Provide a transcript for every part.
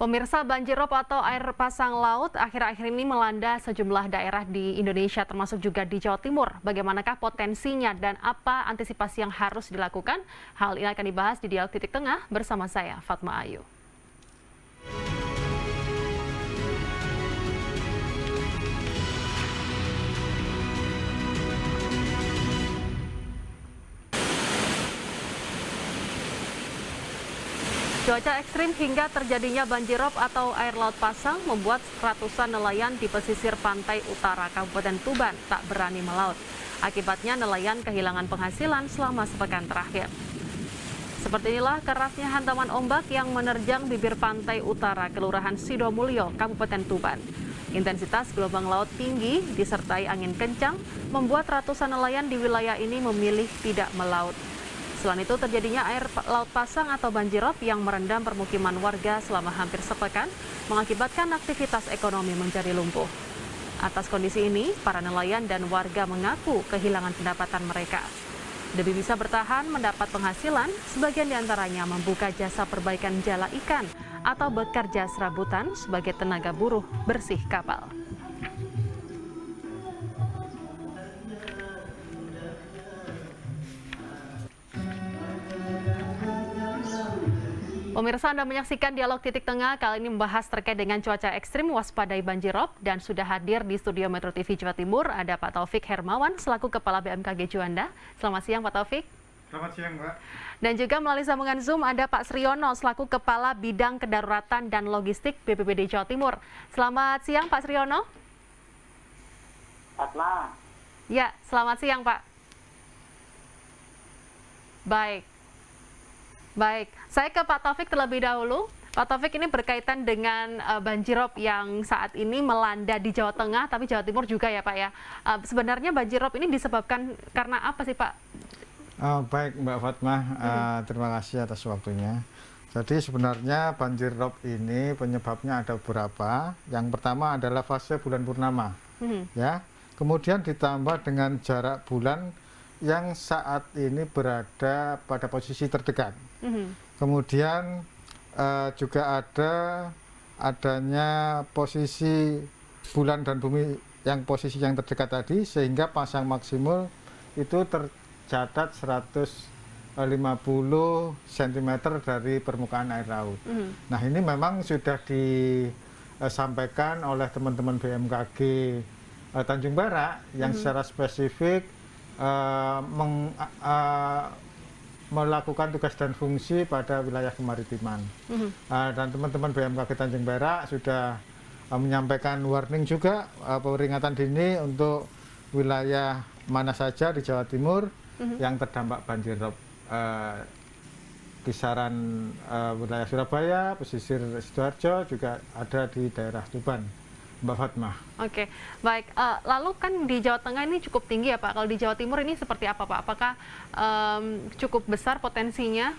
Pemirsa, banjirop atau air pasang laut akhir-akhir ini melanda sejumlah daerah di Indonesia termasuk juga di Jawa Timur. Bagaimanakah potensinya dan apa antisipasi yang harus dilakukan? Hal ini akan dibahas di Dialog Titik Tengah bersama saya, Fatma Ayu. Cuaca ekstrim hingga terjadinya banjirop atau air laut pasang membuat ratusan nelayan di pesisir pantai utara Kabupaten Tuban tak berani melaut. Akibatnya nelayan kehilangan penghasilan selama sepekan terakhir. Seperti inilah kerasnya hantaman ombak yang menerjang bibir pantai utara Kelurahan Sidomulyo, Kabupaten Tuban. Intensitas gelombang laut tinggi disertai angin kencang membuat ratusan nelayan di wilayah ini memilih tidak melaut. Selain itu, terjadinya air laut pasang atau banjirop yang merendam permukiman warga selama hampir sepekan mengakibatkan aktivitas ekonomi menjadi lumpuh. Atas kondisi ini, para nelayan dan warga mengaku kehilangan pendapatan mereka. Demi bisa bertahan mendapat penghasilan, sebagian diantaranya membuka jasa perbaikan jala ikan atau bekerja serabutan sebagai tenaga buruh bersih kapal. Pemirsa, Anda menyaksikan Dialog Titik Tengah, kali ini membahas terkait dengan cuaca ekstrim waspadai banjirop, dan sudah hadir di studio Metro TV Jawa Timur ada Pak Taufik Hermawan selaku Kepala BMKG Juanda. Selamat siang Pak Taufik. Selamat siang Mbak. Dan juga melalui sambungan Zoom ada Pak Sriono selaku Kepala Bidang Kedaruratan dan Logistik BPBD Jawa Timur. Selamat siang Pak Sriono. Fatma. Ya, selamat siang Pak. Baik, saya ke Pak Taufik terlebih dahulu. Pak Taufik, ini berkaitan dengan banjirop yang saat ini melanda di Jawa Tengah, tapi Jawa Timur juga ya Pak ya. Sebenarnya banjirop ini disebabkan karena apa sih Pak? Baik Mbak Fatma, terima kasih atas waktunya. Jadi sebenarnya banjirop ini penyebabnya ada beberapa. Yang pertama adalah fase bulan purnama, ya. Kemudian ditambah dengan jarak bulan yang saat ini berada pada posisi terdekat. Kemudian juga adanya posisi bulan dan bumi yang posisi yang terdekat tadi, sehingga pasang maksimum itu tercatat 150 cm dari permukaan air laut. Nah, ini memang sudah disampaikan oleh teman-teman BMKG Tanjung Perak yang secara spesifik melakukan tugas dan fungsi pada wilayah kemaritiman. Dan teman-teman BMKG Tanjung Perak sudah menyampaikan warning juga, peringatan dini untuk wilayah mana saja di Jawa Timur yang terdampak banjirop. Kisaran wilayah Surabaya, pesisir Sidoarjo, juga ada di daerah Tuban. Mbak Fatma. Oke, baik. Lalu kan di Jawa Tengah ini cukup tinggi ya Pak. Kalau di Jawa Timur ini seperti apa Pak? Apakah cukup besar potensinya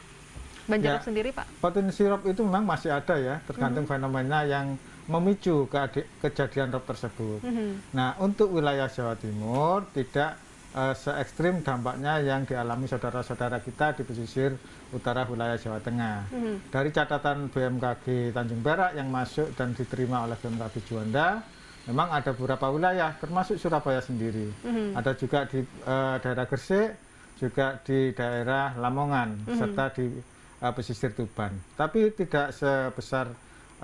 banjirop sendiri Pak? Potensi rop itu memang masih ada ya, tergantung fenomena yang memicu kejadian rop tersebut. Nah, untuk wilayah Jawa Timur tidak se-ekstrim dampaknya yang dialami saudara-saudara kita di pesisir utara wilayah Jawa Tengah. Dari catatan BMKG Tanjung Perak yang masuk dan diterima oleh BMKG Juanda, memang ada beberapa wilayah, termasuk Surabaya sendiri. Ada juga di daerah Gresik, juga di daerah Lamongan, serta di pesisir Tuban. Tapi tidak sebesar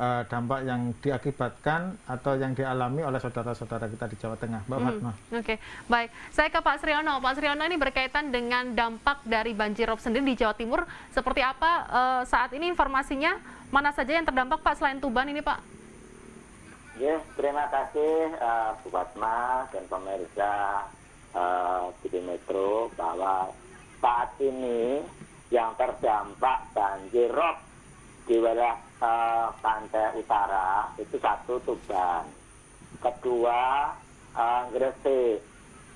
dampak yang diakibatkan atau yang dialami oleh saudara-saudara kita di Jawa Tengah, Mbak Fatma. Oke, baik. Saya ke Pak Sriono. Pak Sriono, ini berkaitan dengan dampak dari banjirop sendiri di Jawa Timur. Seperti apa saat ini informasinya? Mana saja yang terdampak Pak selain Tuban ini Pak? Ya, terima kasih Bu Fatma dan pemirsa TV Metro bahwa saat ini yang terdampak banjirop di wilayah pantai utara itu satu Tuban, kedua Gresik,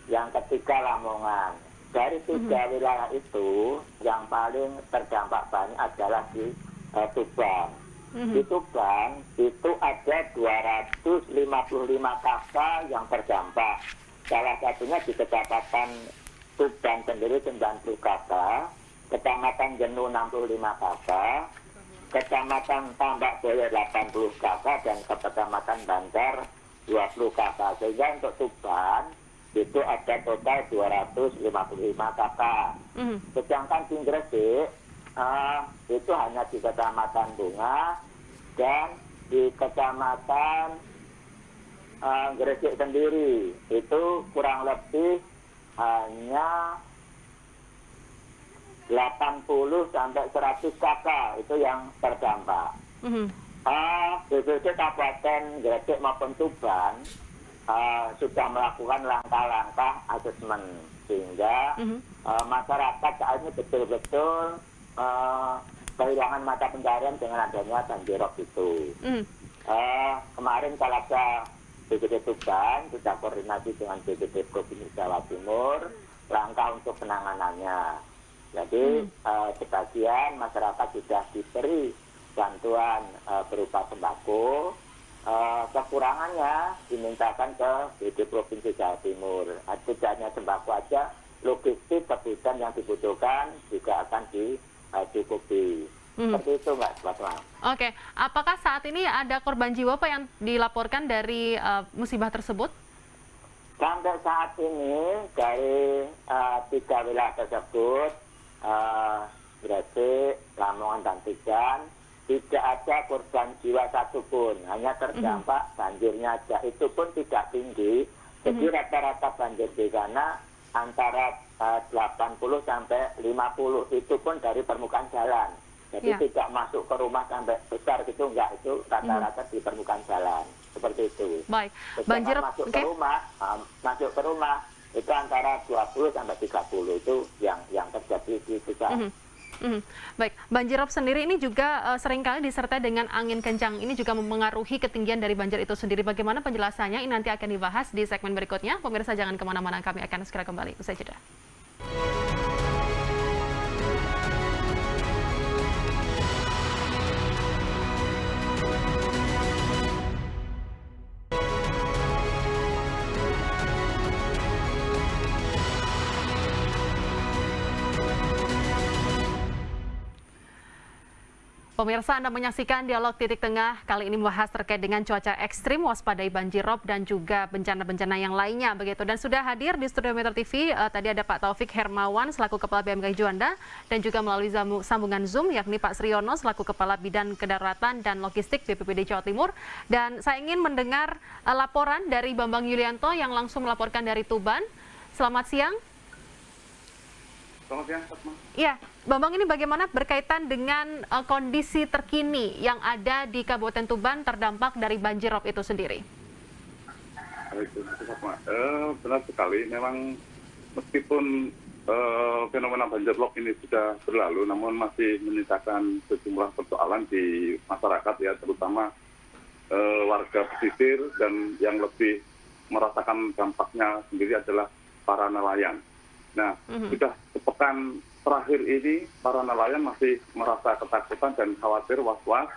yang ketiga Lamongan. Dari tiga wilayah itu yang paling terdampak banyak adalah di Tuban. Di Tuban itu ada 255 kakak yang terdampak. Salah satunya di Kecamatan Tuban sendiri 90 kakak, Kecamatan Jenuh 65 kakak, Kecamatan Tambak Boyo 80 kakak dan Kecamatan Banjar 20 kakak. Sehingga untuk Tuban itu ada total 255 kakak. Sedangkan di Gresik itu hanya di Kecamatan Bunga dan di Kecamatan Gresik sendiri itu kurang lebih hanya 80 sampai 100 kakak itu yang terdampak. BPBD Kabupaten Gresik maupun Tuban sudah melakukan langkah-langkah asesmen sehingga masyarakat saat ini betul-betul kehilangan mata pencarian dengan adanya banjirop itu. Kemarin Kalasa BPBD Tuban sudah koordinasi dengan BPBD Provinsi Jawa Timur langkah untuk penanganannya. Jadi sebagian masyarakat sudah diberi bantuan berupa sembako, kekurangannya dimintakan ke BPBD Provinsi Jawa Timur. Tidak hanya sembako aja, logistik kebutuhan yang dibutuhkan juga akan dicukupi. Seperti itu Mbak Fatma. Oke, apakah saat ini ada korban jiwa Pak yang dilaporkan dari musibah tersebut? Sampai saat ini dari 3 wilayah tersebut, Gresik, Lamongan, dan Tuban, tidak ada korban jiwa satupun, hanya terdampak banjirnya aja. Itu pun tidak tinggi, jadi rata-rata banjir di sana antara 80 sampai 50, itu pun dari permukaan jalan. Jadi tidak masuk ke rumah sampai besar gitu, enggak, itu rata-rata di permukaan jalan. Seperti itu. Baik, banjir masuk ke rumah itu antara 20 sampai 30 itu yang terjadi di Tuban. Baik, banjirop sendiri ini juga seringkali disertai dengan angin kencang. Ini juga mempengaruhi ketinggian dari banjir itu sendiri. Bagaimana penjelasannya? Ini nanti akan dibahas di segmen berikutnya. Pemirsa jangan kemana-mana, kami akan segera kembali. Usai jeda. Pemirsa, Anda menyaksikan Dialog Titik Tengah. Kali ini membahas terkait dengan cuaca ekstrim, waspadai banjirop dan juga bencana-bencana yang lainnya begitu. Dan sudah hadir di studio Metro TV tadi ada Pak Taufik Hermawan selaku Kepala BMKG Juanda dan juga melalui sambungan Zoom yakni Pak Sriono selaku Kepala Bidang Kedaruratan dan Logistik BPBD Jawa Timur. Dan saya ingin mendengar laporan dari Bambang Yulianto yang langsung melaporkan dari Tuban. Selamat siang. Selamat siang, Fatma. Iya, Bambang, ini bagaimana berkaitan dengan kondisi terkini yang ada di Kabupaten Tuban terdampak dari banjirop itu sendiri? Fatma. Benar sekali, memang meskipun fenomena banjirop ini sudah berlalu, namun masih menyisakan sejumlah persoalan di masyarakat ya, terutama warga pesisir dan yang lebih merasakan dampaknya sendiri adalah para nelayan. Nah, sudah sepekan terakhir ini para nelayan masih merasa ketakutan dan khawatir was-was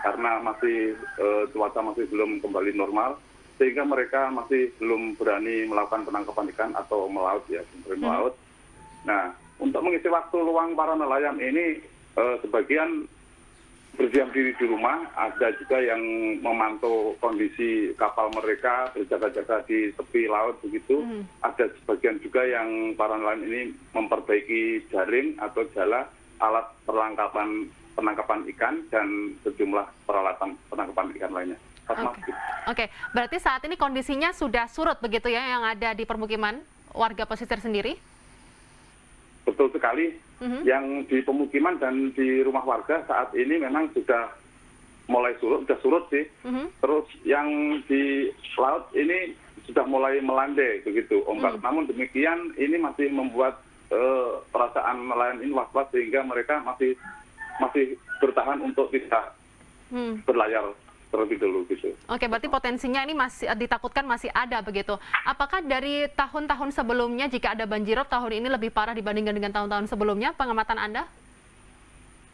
karena masih cuaca masih belum kembali normal, sehingga mereka masih belum berani melakukan penangkapan ikan atau melaut ya, melaut. Nah, untuk mengisi waktu luang para nelayan ini sebagian berdiam diri di rumah, ada juga yang memantau kondisi kapal mereka, berjaga-jaga di tepi laut begitu. Ada sebagian juga yang para nelayan ini memperbaiki jaring atau jala, alat penangkapan ikan, dan sejumlah peralatan penangkapan ikan lainnya. Oke, berarti saat ini kondisinya sudah surut begitu ya yang ada di permukiman warga pesisir sendiri? Betul sekali. Yang di pemukiman dan di rumah warga saat ini memang sudah mulai surut, sudah surut sih. Terus yang di laut ini sudah mulai melandai begitu ombak. Namun demikian ini masih membuat perasaan nelayan ini was-was sehingga mereka masih bertahan untuk tidak berlayar terlebih dulu gitu. Oke, berarti potensinya ini masih ditakutkan masih ada begitu. Apakah dari tahun-tahun sebelumnya jika ada banjirop tahun ini lebih parah dibandingkan dengan tahun-tahun sebelumnya? Pengamatan Anda?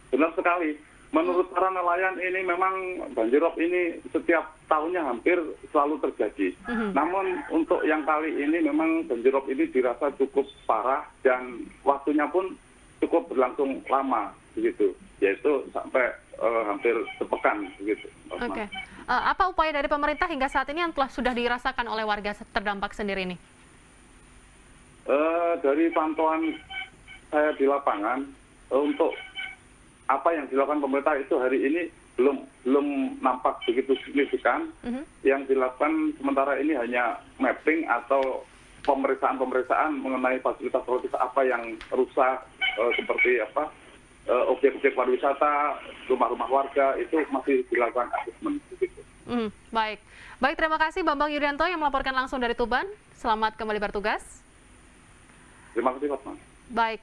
Benar sekali. Menurut para nelayan ini memang banjirop ini setiap tahunnya hampir selalu terjadi. Namun untuk yang kali ini memang banjirop ini dirasa cukup parah dan waktunya pun cukup berlangsung lama begitu. Yaitu sampai hampir sepekan begitu. Oke. Apa upaya dari pemerintah hingga saat ini yang sudah dirasakan oleh warga terdampak sendiri ini? Dari pantauan saya di lapangan, untuk apa yang dilakukan pemerintah itu hari ini belum nampak begitu signifikan. Yang dilakukan sementara ini hanya mapping atau pemeriksaan mengenai fasilitas apa yang rusak, seperti objek-objek pariwisata, rumah-rumah warga, itu masih dilakukan asesmen. Baik, terima kasih Bambang Yuryanto yang melaporkan langsung dari Tuban. Selamat kembali bertugas. Terima kasih, Fatma. Baik,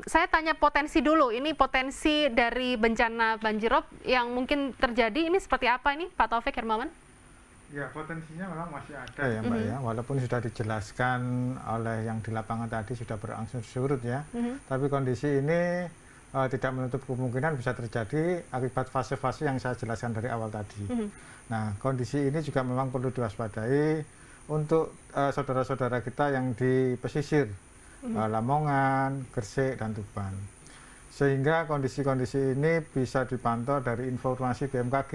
saya tanya potensi dulu. Ini potensi dari bencana banjirop yang mungkin terjadi ini seperti apa ini, Pak Taufik Hermawan? Ya, potensinya memang masih ada ya Mbak ya, walaupun sudah dijelaskan oleh yang di lapangan tadi sudah berangsur surut ya, tapi kondisi ini tidak menutup kemungkinan bisa terjadi akibat fase-fase yang saya jelaskan dari awal tadi. Nah, kondisi ini juga memang perlu diwaspadai untuk saudara-saudara kita yang di pesisir, Lamongan, Gresik, dan Tuban. Sehingga kondisi-kondisi ini bisa dipantau dari informasi BMKG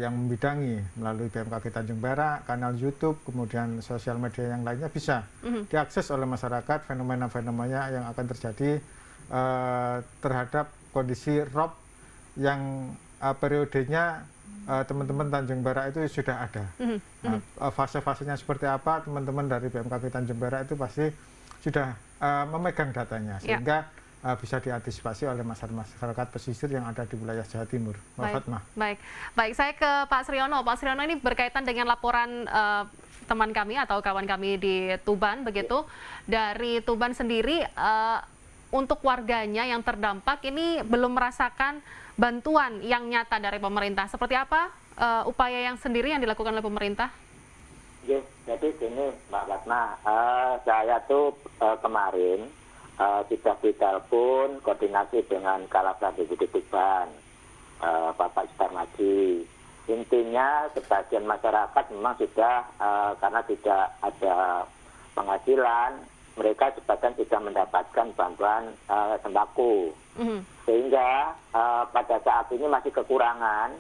yang membidangi melalui BMKG Tanjung Perak, kanal YouTube, kemudian sosial media yang lainnya bisa diakses oleh masyarakat fenomena-fenomena yang akan terjadi terhadap kondisi rob yang periodenya teman-teman Tanjung Perak itu sudah ada. Fase-fasenya seperti apa, teman-teman dari BMKG Tanjung Perak itu pasti sudah memegang datanya, sehingga bisa diantisipasi oleh masyarakat pesisir yang ada di wilayah Jawa Timur. Baik, saya ke Pak Sriono. Pak Sriono, ini berkaitan dengan laporan teman kami atau kawan kami di Tuban, begitu. Dari Tuban sendiri, untuk warganya yang terdampak ini belum merasakan bantuan yang nyata dari pemerintah. Seperti apa upaya yang sendiri yang dilakukan oleh pemerintah? Jadi gini Mbak Fatma, saya tuh kemarin sudah ditelepon koordinasi dengan Kalapra Deputi Tuban, Bapak Suparmaji. Intinya sebagian masyarakat memang sudah karena tidak ada penghasilan, mereka sebagian sudah mendapatkan bantuan sembako. Sehingga pada saat ini masih kekurangan.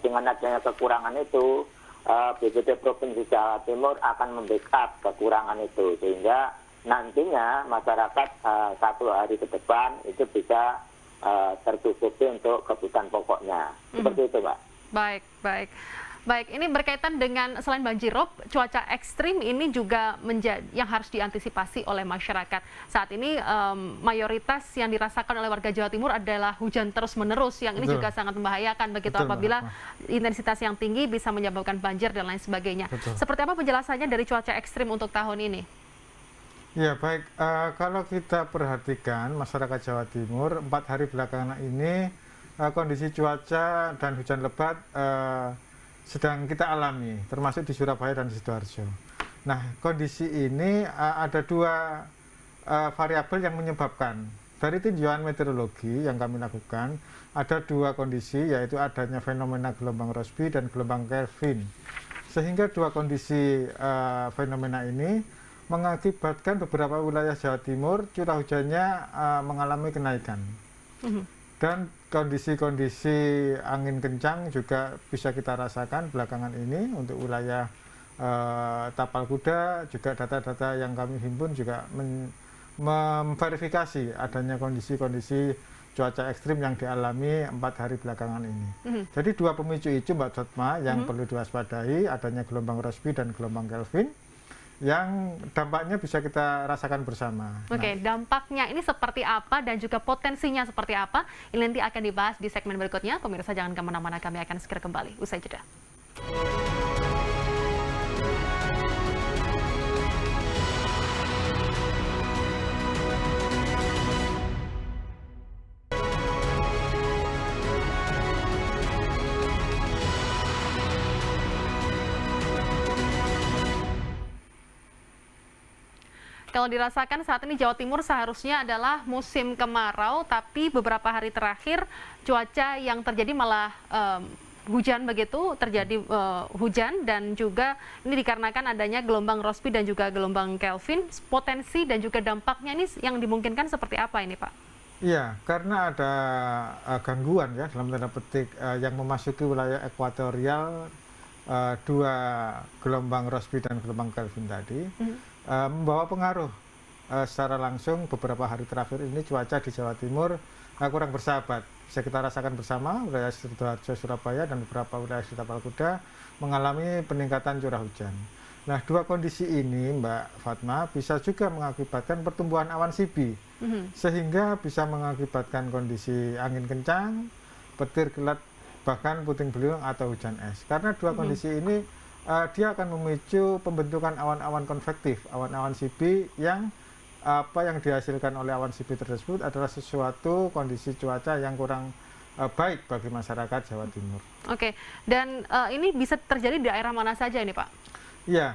Dengan adanya kekurangan itu, BPD Provinsi Jawa Timur akan membackup kekurangan itu, sehingga nantinya masyarakat 1 hari ke depan itu bisa tercukupi untuk kebutuhan pokoknya. Seperti itu, Pak. Baik. Ini berkaitan dengan selain banjirop, cuaca ekstrim ini juga menjadi yang harus diantisipasi oleh masyarakat. Saat ini mayoritas yang dirasakan oleh warga Jawa Timur adalah hujan terus-menerus, yang ini juga sangat membahayakan begitu. Apabila intensitas yang tinggi bisa menyebabkan banjir dan lain sebagainya. Seperti apa penjelasannya dari cuaca ekstrim untuk tahun ini? Ya baik, kalau kita perhatikan masyarakat Jawa Timur 4 hari belakangan ini kondisi cuaca dan hujan lebat sedang kita alami, termasuk di Surabaya dan Sidoarjo. Nah, kondisi ini ada 2 variabel yang menyebabkan. Dari tinjauan meteorologi yang kami lakukan, ada 2 kondisi, yaitu adanya fenomena gelombang Rossby dan gelombang Kelvin. Sehingga 2 kondisi fenomena ini mengakibatkan beberapa wilayah Jawa Timur curah hujannya mengalami kenaikan. Dan kondisi-kondisi angin kencang juga bisa kita rasakan belakangan ini untuk wilayah Tapal Kuda. Juga data-data yang kami himpun juga memverifikasi adanya kondisi-kondisi cuaca ekstrim yang dialami 4 hari belakangan ini. Jadi 2 pemicu itu Mbak Fatma yang perlu diwaspadai, adanya gelombang Rossby dan gelombang Kelvin, yang dampaknya bisa kita rasakan bersama. Oke, dampaknya ini seperti apa dan juga potensinya seperti apa? Ini nanti akan dibahas di segmen berikutnya. Pemirsa jangan kemana-mana, kami akan segera kembali. Usai jeda. Kalau dirasakan saat ini Jawa Timur seharusnya adalah musim kemarau, tapi beberapa hari terakhir cuaca yang terjadi malah hujan begitu, terjadi hujan, dan juga ini dikarenakan adanya gelombang Rossby dan juga gelombang Kelvin. Potensi dan juga dampaknya ini yang dimungkinkan seperti apa ini, Pak? Iya, karena ada gangguan ya dalam tanda petik yang memasuki wilayah ekuatorial, dua gelombang Rossby dan gelombang Kelvin tadi membawa pengaruh secara langsung. Beberapa hari terakhir ini cuaca di Jawa Timur kurang bersahabat. Bisa kita rasakan bersama, wilayah Sidoarjo, Surabaya, dan beberapa wilayah di Tapal Kuda mengalami peningkatan curah hujan. Nah, dua kondisi ini, Mbak Fatma, bisa juga mengakibatkan pertumbuhan awan sibi, sehingga bisa mengakibatkan kondisi angin kencang, petir, kilat, bahkan puting beliung atau hujan es. Karena dua kondisi ini, dia akan memicu pembentukan awan-awan konvektif, awan-awan sibi yang apa yang dihasilkan oleh awan sibi tersebut adalah sesuatu kondisi cuaca yang kurang baik bagi masyarakat Jawa Timur. Oke, dan ini bisa terjadi di daerah mana saja ini, Pak? Iya,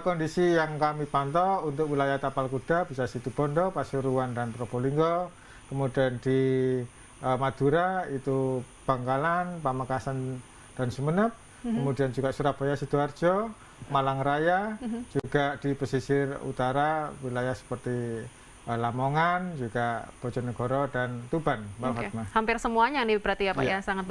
kondisi yang kami pantau untuk wilayah Tapal Kuda bisa Situbondo, Pasuruan, dan Probolinggo. Kemudian di Madura itu Bangkalan, Pamekasan, dan Sumeneb. Kemudian juga Surabaya, Sidoarjo, Malang Raya, juga di pesisir utara wilayah seperti Lamongan, juga Bojonegoro, dan Tuban, Mbak Fatma. Hampir semuanya nih berarti ya Pak Iya. ya, sangat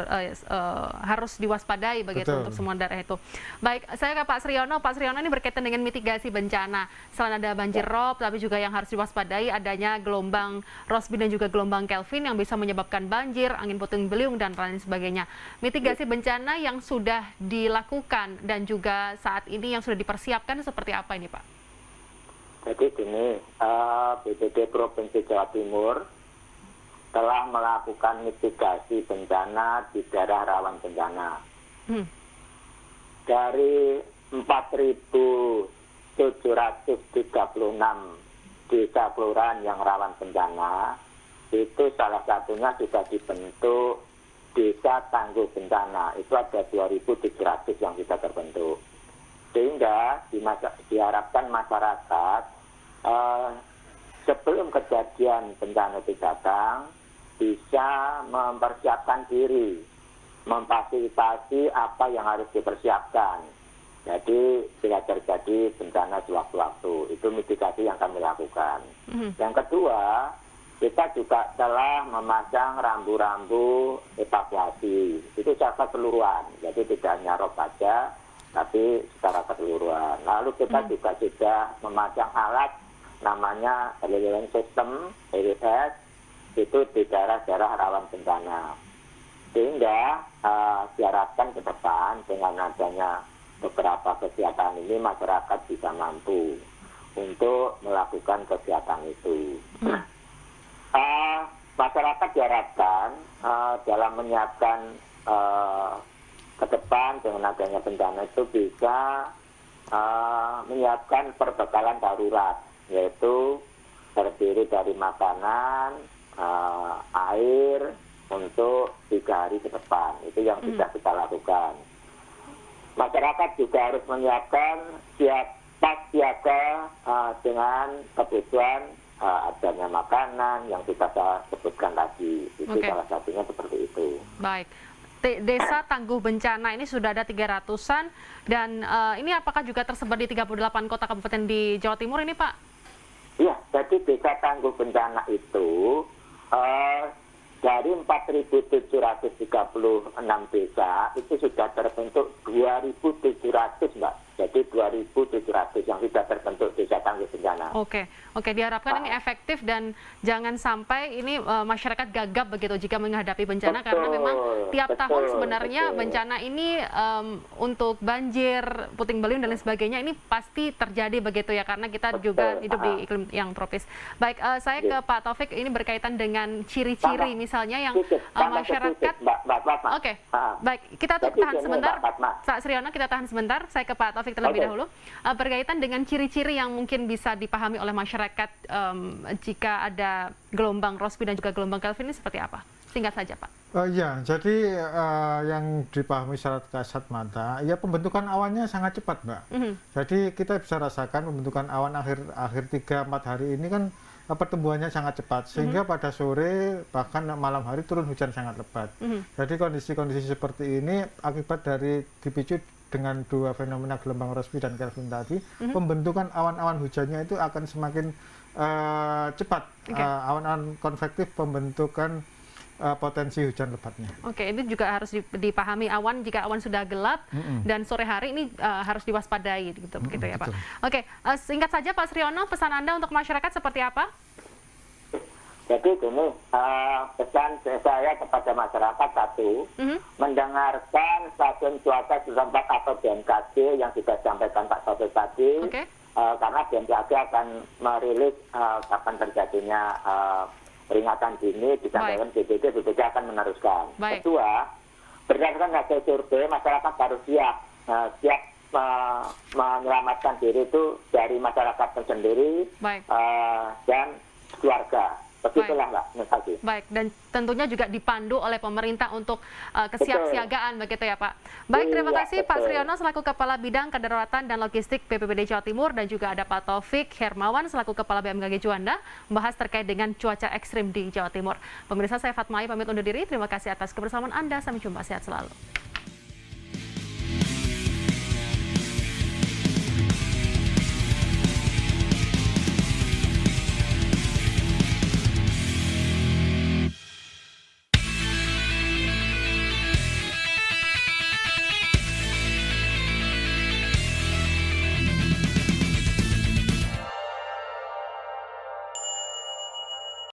harus diwaspadai begitu. Betul. Untuk semua daerah itu. Baik, saya ke Pak Sriono. Pak Sriono, ini berkaitan dengan mitigasi bencana. Selain ada banjir rob, tapi juga yang harus diwaspadai adanya gelombang Rossby dan juga gelombang Kelvin yang bisa menyebabkan banjir, angin puting beliung, dan lain sebagainya. Mitigasi bencana yang sudah dilakukan dan juga saat ini yang sudah dipersiapkan seperti apa ini Pak? Jadi gini, BPD Provinsi Jawa Timur telah melakukan mitigasi bencana di daerah rawan bencana. Dari 4.736 desa kelurahan yang rawan bencana, itu salah satunya sudah dibentuk desa tangguh bencana. Itu ada 2.700 yang sudah terbentuk. Sehingga diharapkan masyarakat sebelum kejadian bencana itu datang bisa mempersiapkan diri, memfasilitasi apa yang harus dipersiapkan. Jadi bila terjadi bencana sewaktu-waktu, itu mitigasi yang kami lakukan. Yang kedua, kita juga telah memasang rambu-rambu evakuasi. Itu secara keseluruhan, jadi tidak hanya rob saja, tapi secara keseluruhan. Lalu kita juga sudah memasang alat namanya early warning system, EWS, itu di daerah-daerah rawan bencana. Sehingga diharapkan ke depan dengan adanya beberapa kegiatan ini masyarakat bisa mampu untuk melakukan kegiatan itu. Masyarakat diharapkan dalam menyiapkan ke depan dengan adanya bencana itu bisa menyiapkan perbekalan darurat, yaitu terdiri dari makanan, air untuk 3 hari ke depan. Itu yang bisa kita lakukan. Masyarakat juga harus menyiapkan pas siaga dengan kebutuhan adanya makanan yang kita sebutkan tadi. Itu salah satunya seperti itu. Baik. Desa tangguh bencana ini sudah ada 300-an dan ini apakah juga tersebar di 38 kota kabupaten di Jawa Timur ini Pak? Iya, jadi desa tangguh bencana itu dari 4.736 desa itu sudah terbentuk 2.700 Mbak. Jadi 2.700 yang sudah terbentuk desa tangguh bencana. Oke, diharapkan ini efektif dan jangan sampai ini masyarakat gagap begitu jika menghadapi bencana. Karena memang tiap tahun sebenarnya bencana ini untuk banjir, puting beliung dan lain sebagainya ini pasti terjadi begitu ya, karena kita juga hidup di iklim yang tropis. Baik, saya ke Pak Taufik, ini berkaitan dengan ciri-ciri misalnya yang masyarakat. Oke, baik, kita tahan sebentar. Pak Sriono, kita tahan sebentar. Saya ke Pak Taufik terlebih dahulu. Berkaitan dengan ciri-ciri yang mungkin bisa dipahami oleh masyarakat jika ada gelombang Rossby dan juga gelombang Kelvin ini seperti apa? Singkat saja, Pak. Ya, jadi yang dipahami secara kasat mata, ya pembentukan awannya sangat cepat, Mbak. Jadi kita bisa rasakan pembentukan awan akhir 3-4 hari ini kan pertumbuhannya sangat cepat, sehingga pada sore bahkan malam hari turun hujan sangat lebat. Jadi kondisi-kondisi seperti ini akibat dari dipicu dengan dua fenomena gelombang Rossby dan Kelvin tadi, pembentukan awan-awan hujannya itu akan semakin cepat. Awan-awan konvektif pembentukan potensi hujan lebatnya. Oke, itu juga harus dipahami awan jika awan sudah gelap dan sore hari ini harus diwaspadai gitu, begitu ya Pak. Betul. Oke, singkat saja Pak Sriono, pesan Anda untuk masyarakat seperti apa? Jadi gini, pesan saya kepada masyarakat satu, mendengarkan stasiun cuaca setempat atau BMKG yang sudah disampaikan Pak Taufik tadi, karena BMKG akan merilis kapan terjadinya peringatan dini, disampaikan BPD akan meneruskan. Kedua, berdasarkan hasil survei, masyarakat harus siap menyelamatkan diri itu dari masyarakat sendiri dan keluarga. Begitulah Mbak, terima. Baik, dan tentunya juga dipandu oleh pemerintah untuk kesiapsiagaan begitu ya Pak. Baik, terima kasih Pak Sriono selaku Kepala Bidang Kedaruratan dan Logistik BPBD Jawa Timur, dan juga ada Pak Taufik Hermawan selaku Kepala BMKG Juanda membahas terkait dengan cuaca ekstrim di Jawa Timur. Pemirsa, saya Fatmai pamit undur diri. Terima kasih atas kebersamaan Anda. Sampai jumpa, sehat selalu.